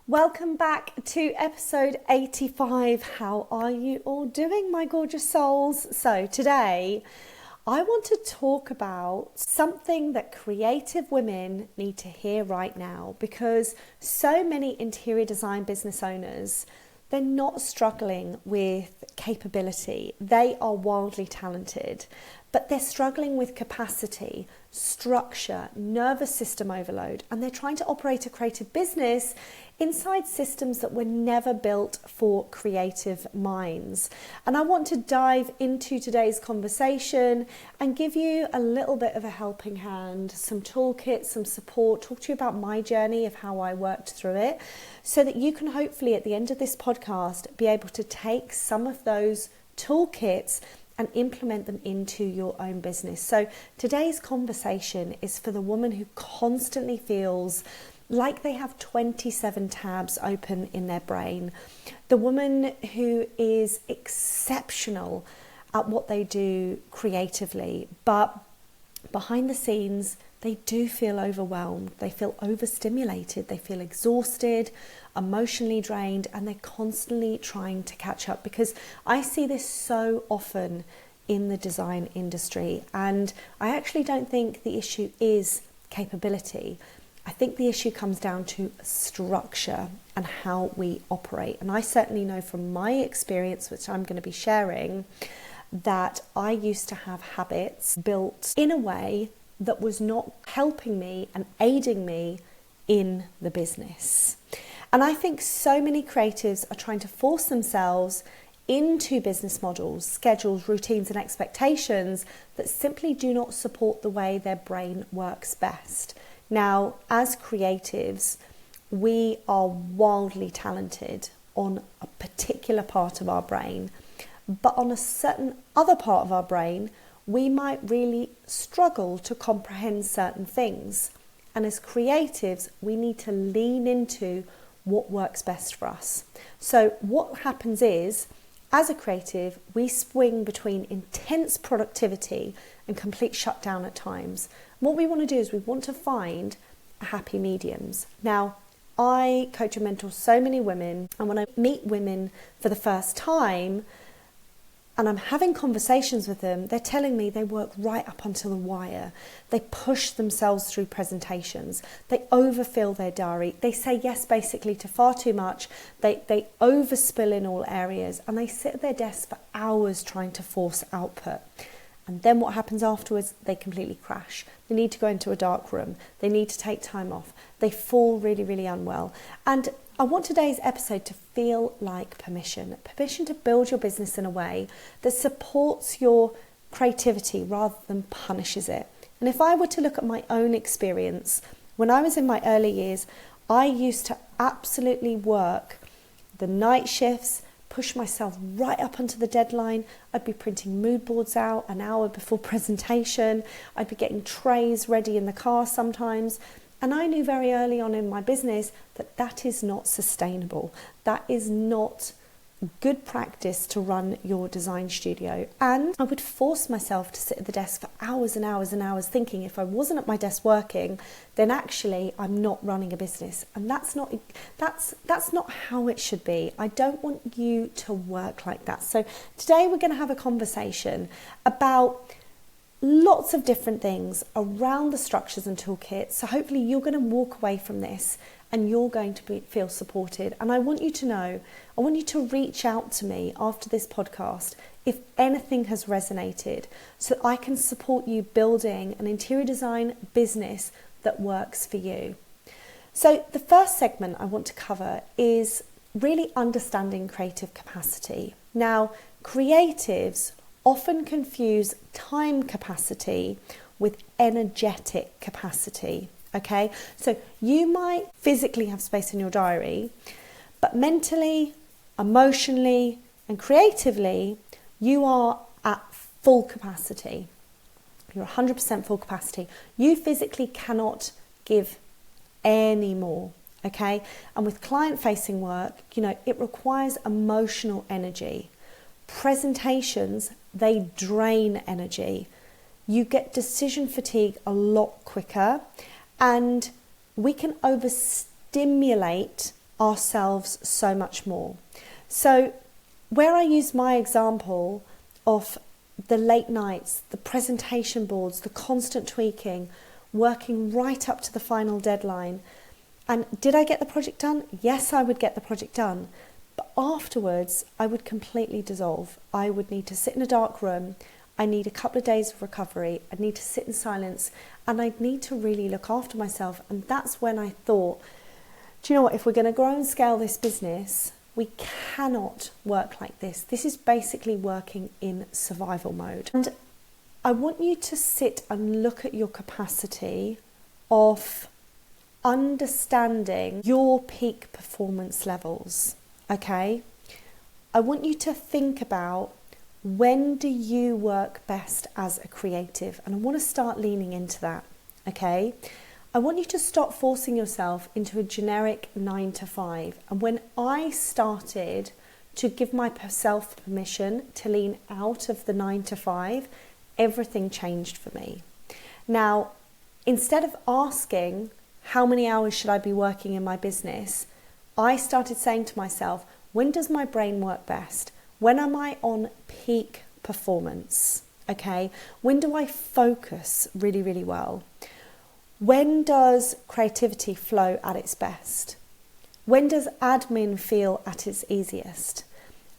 Welcome back to episode 85. How are you all doing, my gorgeous souls? So today I want to talk about something that creative women need to hear right now, because so many interior design business owners, they're not struggling with capability. They are wildly talented, but they're struggling with capacity, structure, nervous system overload, and they're trying to operate a creative business inside systems that were never built for creative minds. And I want to dive into today's conversation and give you a little bit of a helping hand, some toolkits, some support, talk to you about my journey of how I worked through it, so that you can hopefully at the end of this podcast be able to take some of those toolkits and implement them into your own business. So today's conversation is for the woman who constantly feels like they have 27 tabs open in their brain, the woman who is exceptional at what they do creatively, but behind the scenes, they do feel overwhelmed, they feel overstimulated, they feel exhausted, emotionally drained, and they're constantly trying to catch up, because I see this so often in the design industry. And I actually don't think the issue is capability. I think the issue comes down to structure and how we operate. And I certainly know from my experience, which I'm going to be sharing, that I used to have habits built in a way that was not helping me and aiding me in the business. And I think so many creatives are trying to force themselves into business models, schedules, routines, and expectations that simply do not support the way their brain works best. Now, as creatives, we are wildly talented on a particular part of our brain, but on a certain other part of our brain, we might really struggle to comprehend certain things. And as creatives, we need to lean into what works best for us. So what happens is, as a creative, we swing between intense productivity and complete shutdown at times. What we want to do is we want to find happy mediums. Now, I coach and mentor so many women, and when I meet women for the first time and I'm having conversations with them, they're telling me they work right up until the wire. They push themselves through presentations. They overfill their diary. They say yes basically to far too much. They overspill in all areas, and they sit at their desks for hours trying to force output. And then what happens afterwards? They completely crash. They need to go into a dark room. They need to take time off. They fall really, really unwell. And I want today's episode to feel like permission to build your business in a way that supports your creativity rather than punishes it. And if I were to look at my own experience, when I was in my early years, I used to absolutely work the night shifts, push myself right up onto the deadline. I'd be printing mood boards out an hour before presentation. I'd be getting trays ready in the car sometimes. And I knew very early on in my business that that is not sustainable. That is not good practice to run your design studio. And I would force myself to sit at the desk for hours and hours and hours, thinking if I wasn't at my desk working, then actually I'm not running a business. And that's not how it should be. I don't want you to work like that. So today we're going to have a conversation about lots of different things around the structures and toolkits. So hopefully you're going to walk away from this and you're going to feel supported. And I want you to know, I want you to reach out to me after this podcast if anything has resonated, so that I can support you building an interior design business that works for you. So the first segment I want to cover is really understanding creative capacity. Now, creatives often confuse time capacity with energetic capacity. Okay, so you might physically have space in your diary, but mentally, emotionally, and creatively, you are at full capacity. You're 100% full capacity. You physically cannot give any more. Okay, and with client-facing work, it requires emotional energy. Presentations, they drain energy. You get decision fatigue a lot quicker. And we can overstimulate ourselves so much more. So where I use my example of the late nights, the presentation boards, the constant tweaking, working right up to the final deadline. And did I get the project done? Yes, I would get the project done. But afterwards, I would completely dissolve. I would need to sit in a dark room. I need a couple of days of recovery. I'd need to sit in silence, and I'd need to really look after myself. And that's when I thought, do you know what? If we're going to grow and scale this business, we cannot work like this. This is basically working in survival mode. And I want you to sit and look at your capacity of understanding your peak performance levels, okay? I want you to think about, when do you work best as a creative? And I want to start leaning into that, okay? I want you to stop forcing yourself into a generic 9 to 5. And when I started to give myself permission to lean out of the 9 to 5, everything changed for me. Now, instead of asking how many hours should I be working in my business, I started saying to myself, when does my brain work best? When am I on peak performance? Okay, when do I focus really, really well? When does creativity flow at its best? When does admin feel at its easiest?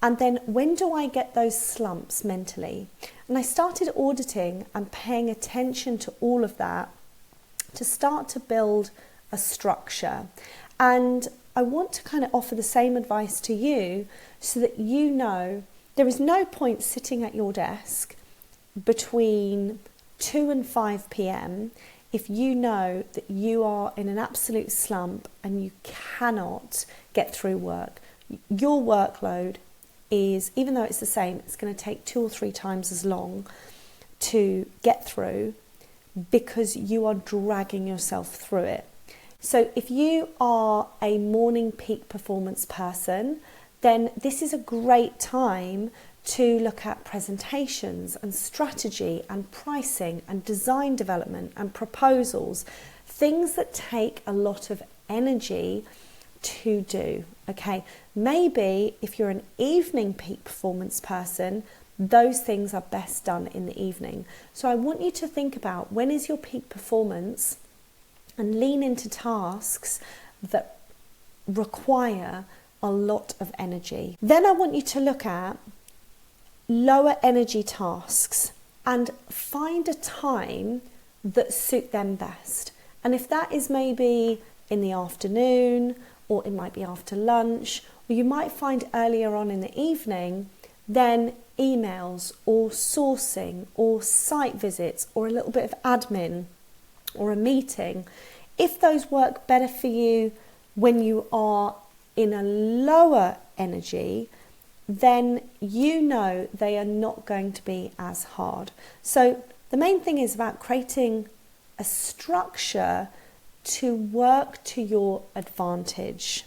And then when do I get those slumps mentally? And I started auditing and paying attention to all of that to start to build a structure. And I want to kind of offer the same advice to you so that you know there is no point sitting at your desk between 2 and 5 p.m. if you know that you are in an absolute slump and you cannot get through work. Your workload is, even though it's the same, it's going to take 2 or 3 times as long to get through because you are dragging yourself through it. So if you are a morning peak performance person, then this is a great time to look at presentations and strategy and pricing and design development and proposals, things that take a lot of energy to do, okay? Maybe if you're an evening peak performance person, those things are best done in the evening. So I want you to think about, when is your peak performance, and lean into tasks that require a lot of energy. Then I want you to look at lower energy tasks and find a time that suit them best. And if that is maybe in the afternoon, or it might be after lunch, or you might find earlier on in the evening, then emails or sourcing or site visits or a little bit of admin or a meeting, if those work better for you when you are in a lower energy, then you know they are not going to be as hard. So the main thing is about creating a structure to work to your advantage.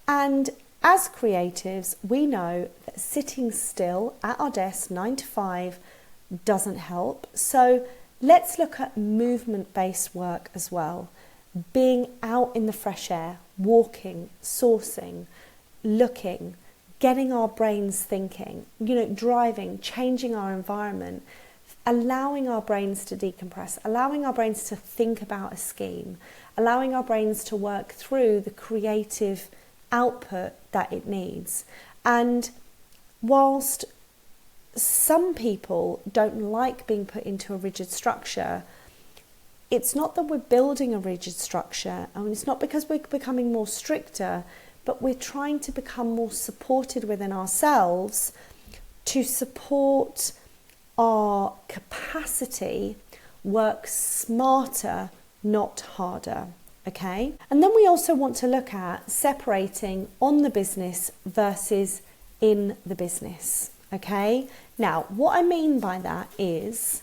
And as creatives, we know that sitting still at our desk 9 to 5 doesn't help. So let's look at movement-based work as well. Being out in the fresh air, walking, sourcing, looking, getting our brains thinking, driving, changing our environment, allowing our brains to decompress, allowing our brains to think about a scheme, allowing our brains to work through the creative output that it needs. And whilst some people don't like being put into a rigid structure, it's not that we're building a rigid structure, and it's not because we're becoming more stricter, but we're trying to become more supported within ourselves to support our capacity work smarter, not harder, okay? And then we also want to look at separating on the business versus in the business, okay? Now, what I mean by that is,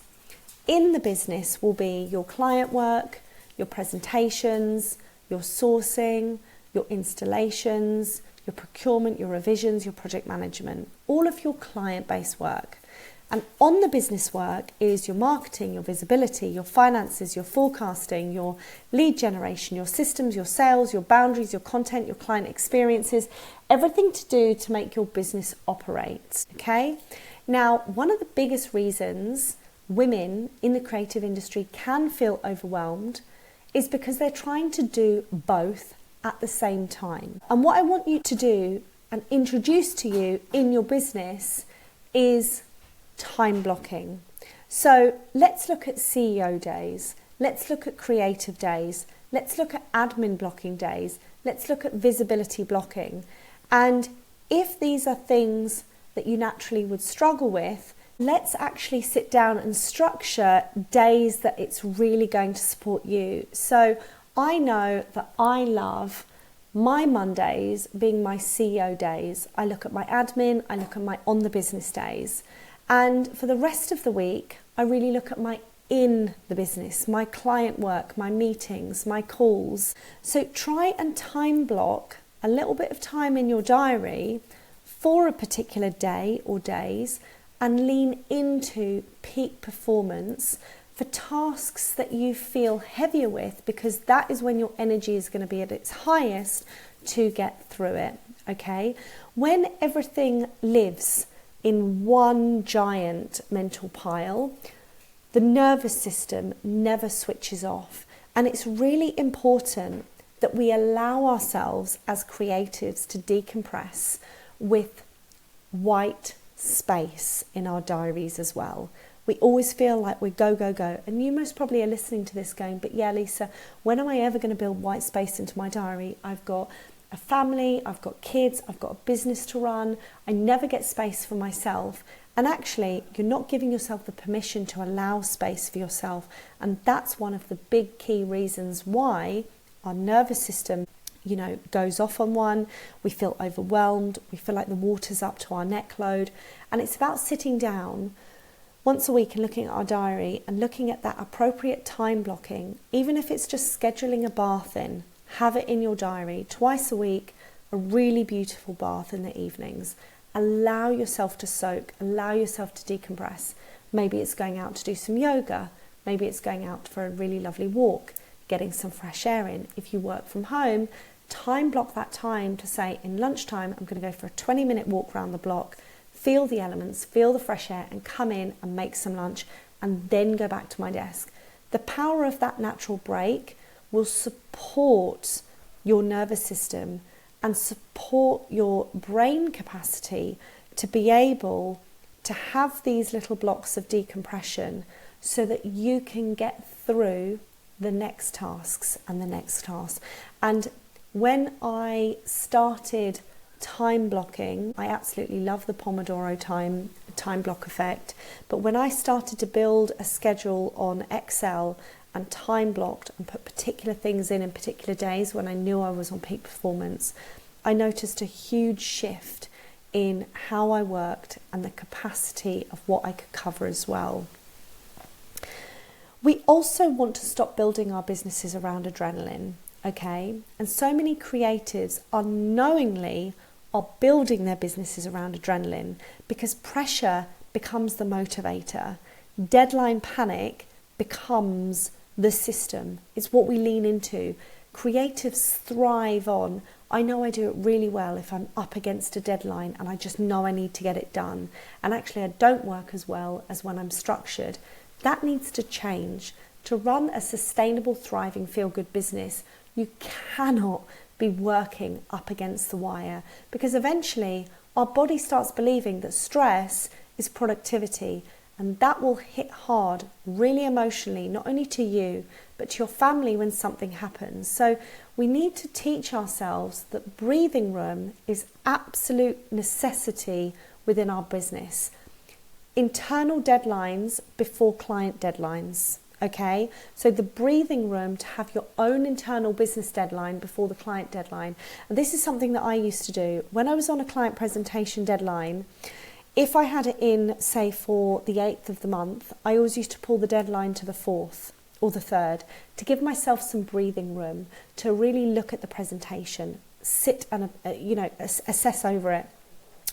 in the business will be your client work, your presentations, your sourcing, your installations, your procurement, your revisions, your project management, all of your client-based work. And on the business work is your marketing, your visibility, your finances, your forecasting, your lead generation, your systems, your sales, your boundaries, your content, your client experiences, everything to do to make your business operate, okay? Now, one of the biggest reasons women in the creative industry can feel overwhelmed is because they're trying to do both at the same time. And what I want you to do and introduce to you in your business is time blocking. So let's look at CEO days. Let's look at creative days. Let's look at admin blocking days. Let's look at visibility blocking. And if these are things that you naturally would struggle with, let's actually sit down and structure days that it's really going to support you. So I know that I love my Mondays being my CEO days. I look at my admin, I look at my on the business days. And for the rest of the week, I really look at my in the business, my client work, my meetings, my calls. So try and time block a little bit of time in your diary for a particular day or days and lean into peak performance for tasks that you feel heavier with, because that is when your energy is going to be at its highest to get through it, okay? When everything lives in one giant mental pile, the nervous system never switches off. And it's really important that we allow ourselves as creatives to decompress with white space in our diaries as well. We always feel like we go, go, go. And you most probably are listening to this going, but yeah, Lisa, when am I ever going to build white space into my diary? I've got a family, I've got kids, I've got a business to run. I never get space for myself. And actually, you're not giving yourself the permission to allow space for yourself. And that's one of the big key reasons why our nervous system, goes off on one. We feel overwhelmed. We feel like the water's up to our neck load. And it's about sitting down once a week and looking at our diary and looking at that appropriate time blocking. Even if it's just scheduling a bath in, have it in your diary twice a week, a really beautiful bath in the evenings. Allow yourself to soak, allow yourself to decompress. Maybe it's going out to do some yoga. Maybe it's going out for a really lovely walk, getting some fresh air in. If you work from home, time block that time to say, in lunchtime, I'm going to go for a 20-minute walk around the block, feel the elements, feel the fresh air, and come in and make some lunch, and then go back to my desk. The power of that natural break will support your nervous system and support your brain capacity to be able to have these little blocks of decompression so that you can get through the next tasks and the next tasks. And when I started time blocking, I absolutely love the Pomodoro time block effect, but when I started to build a schedule on Excel and time blocked and put particular things in particular days when I knew I was on peak performance, I noticed a huge shift in how I worked and the capacity of what I could cover as well. We also want to stop building our businesses around adrenaline, okay? And so many creatives unknowingly are building their businesses around adrenaline because pressure becomes the motivator. Deadline panic becomes the system. It's what we lean into. Creatives thrive on, I know I do it really well if I'm up against a deadline and I just know I need to get it done. And actually I don't work as well as when I'm structured. That needs to change. To run a sustainable, thriving, feel-good business, you cannot be working up against the wire, because eventually our body starts believing that stress is productivity, and that will hit hard, really emotionally, not only to you, but to your family when something happens. So we need to teach ourselves that breathing room is absolute necessity within our business. Internal deadlines before client deadlines. Okay, so the breathing room to have your own internal business deadline before the client deadline. And this is something that I used to do. When I was on a client presentation deadline, if I had it in, say, for the 8th of the month, I always used to pull the deadline to the 4th or the 3rd to give myself some breathing room to really look at the presentation, sit and, assess over it.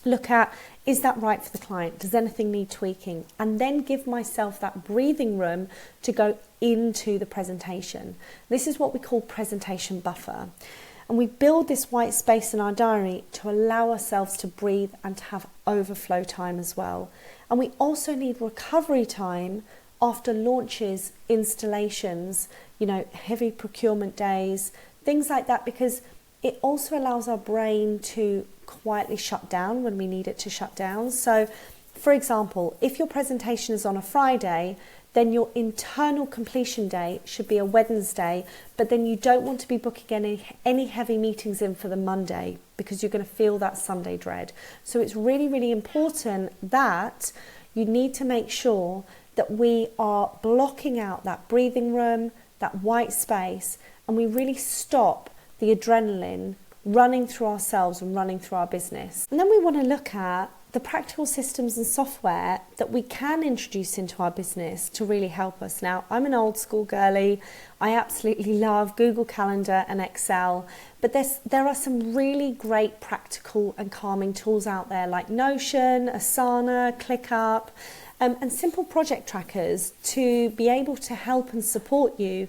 look at, is that right for the client? Does anything need tweaking? And then give myself that breathing room to go into the presentation. This is what we call presentation buffer. And we build this white space in our diary to allow ourselves to breathe and to have overflow time as well. And we also need recovery time after launches, installations, heavy procurement days, things like that, because it also allows our brain to quietly shut down when we need it to shut down. So, for example, if your presentation is on a Friday, then your internal completion day should be a Wednesday, but then you don't want to be booking any heavy meetings in for the Monday because you're going to feel that Sunday dread. So it's really, really important that you need to make sure that we are blocking out that breathing room, that white space, and we really stop the adrenaline running through ourselves and running through our business. And then we want to look at the practical systems and software that we can introduce into our business to really help us. Now, I'm an old school girly. I absolutely love Google Calendar and Excel, but there are some really great practical and calming tools out there like Notion, Asana, ClickUp, and simple project trackers to be able to help and support you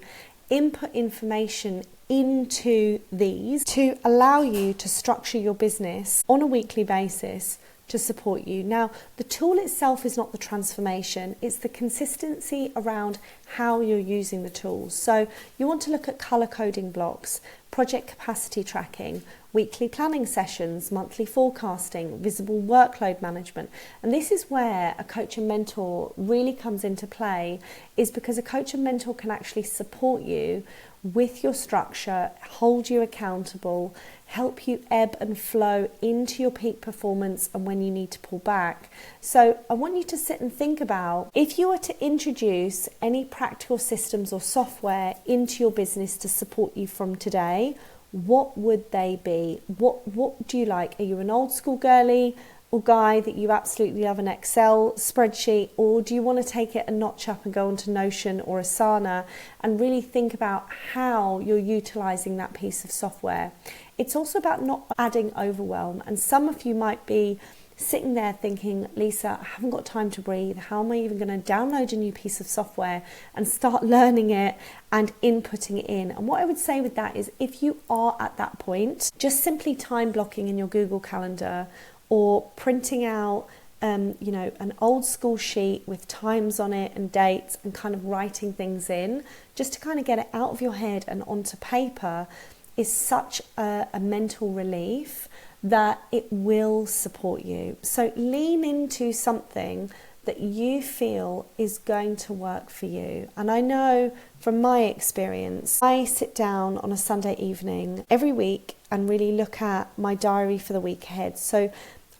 input information into these to allow you to structure your business on a weekly basis to support you. Now, the tool itself is not the transformation, it's the consistency around how you're using the tools. So you want to look at color coding blocks, project capacity tracking, weekly planning sessions, monthly forecasting, visible workload management. And this is where a coach and mentor really comes into play, is because a coach and mentor can actually support you with your structure, hold you accountable, help you ebb and flow into your peak performance and when you need to pull back. So I want you to sit and think about, if you were to introduce any practical systems or software into your business to support you from today, what would they be? What do you like? Are you an old school girly or guy that you absolutely love an Excel spreadsheet, or do you want to take it a notch up and go onto Notion or Asana and really think about how you're utilizing that piece of software? It's also about not adding overwhelm, and some of you might be sitting there thinking, Lisa, I haven't got time to breathe. How am I even going to download a new piece of software and start learning it and inputting it in? And what I would say with that is, if you are at that point, just simply time blocking in your Google Calendar or printing out an old school sheet with times on it and dates and kind of writing things in just to kind of get it out of your head and onto paper is such a mental relief that it will support you. So lean into something that you feel is going to work for you. And I know from my experience, I sit down on a Sunday evening every week and really look at my diary for the week ahead. So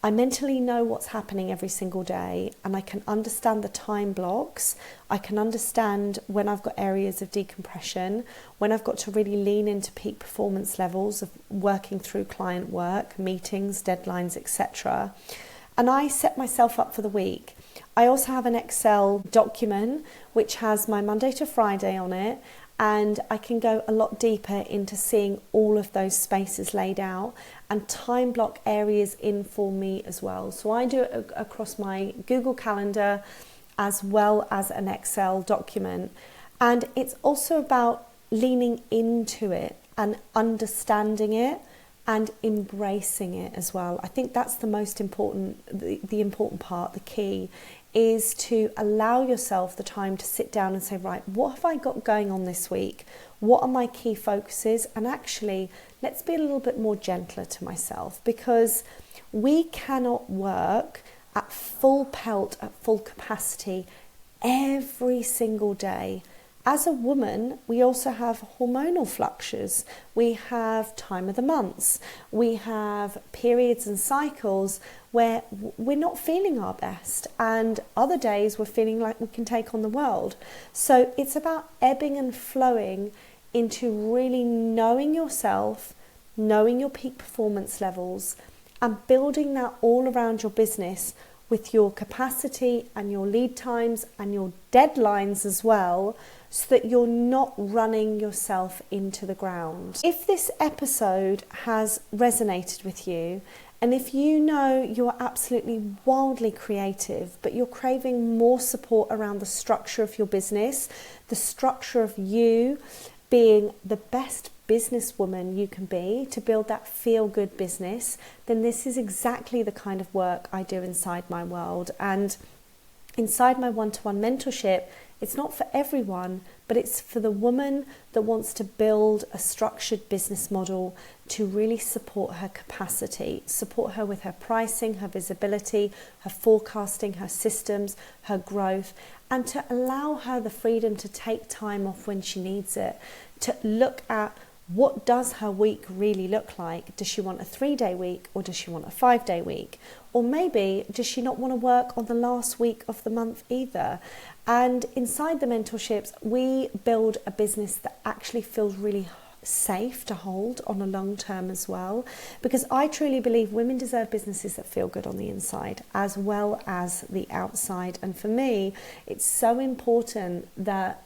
I mentally know what's happening every single day, and I can understand the time blocks. I can understand when I've got areas of decompression, when I've got to really lean into peak performance levels of working through client work, meetings, deadlines, etc. And I set myself up for the week. I also have an Excel document which has my Monday to Friday on it, and I can go a lot deeper into seeing all of those spaces laid out and time block areas in for me as well. So I do it across my Google Calendar as well as an Excel document. And it's also about leaning into it and understanding it and embracing it as well. I think that's the most important, the important part, the key, is to allow yourself the time to sit down and say, right, what have I got going on this week? What are my key focuses? And actually, let's be a little bit more gentler to myself, because we cannot work at full pelt, at full capacity every single day. As a woman, we also have hormonal fluctuations. We have time of the months. We have periods and cycles where we're not feeling our best, and other days we're feeling like we can take on the world. So it's about ebbing and flowing into really knowing yourself, knowing your peak performance levels, and building that all around your business with your capacity and your lead times and your deadlines as well, so that you're not running yourself into the ground. If this episode has resonated with you And if you know you're absolutely wildly creative, but you're craving more support around the structure of your business, the structure of you being the best businesswoman you can be to build that feel-good business, then this is exactly the kind of work I do inside my world. And inside my one-to-one mentorship, it's not for everyone, but it's for the woman that wants to build a structured business model to really support her capacity, support her with her pricing, her visibility, her forecasting, her systems, her growth, and to allow her the freedom to take time off when she needs it, to look at what does her week really look like? Does she want a 3-day week or does she want a 5-day week? Or maybe does she not want to work on the last week of the month either? And inside the mentorships, we build a business that actually feels really safe to hold on a long term as well, because I truly believe women deserve businesses that feel good on the inside as well as the outside. And for me, it's so important that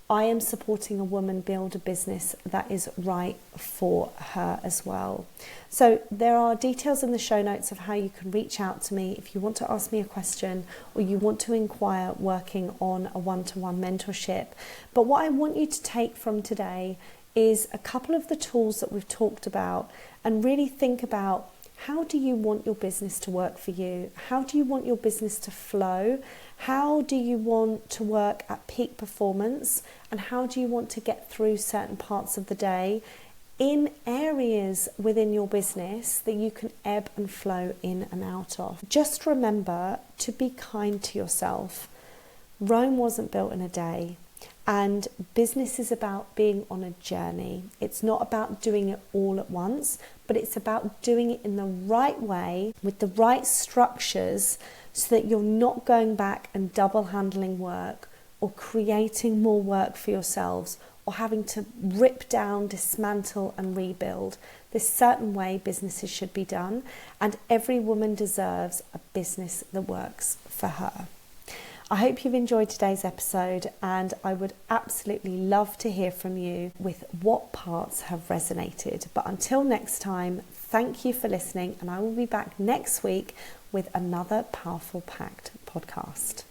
I am supporting a woman build a business that is right for her as well. So there are details in the show notes of how you can reach out to me if you want to ask me a question or you want to inquire working on a one-to-one mentorship. But what I want you to take from today is a couple of the tools that we've talked about and really think about, how do you want your business to work for you? How do you want your business to flow? How do you want to work at peak performance? And how do you want to get through certain parts of the day in areas within your business that you can ebb and flow in and out of? Just remember to be kind to yourself. Rome wasn't built in a day. And business is about being on a journey. It's not about doing it all at once, but it's about doing it in the right way with the right structures so that you're not going back and double handling work or creating more work for yourselves or having to rip down, dismantle and rebuild. There's a certain way businesses should be done, and every woman deserves a business that works for her. I hope you've enjoyed today's episode, and I would absolutely love to hear from you with what parts have resonated. But until next time, thank you for listening, and I will be back next week with another Powerful Pact podcast.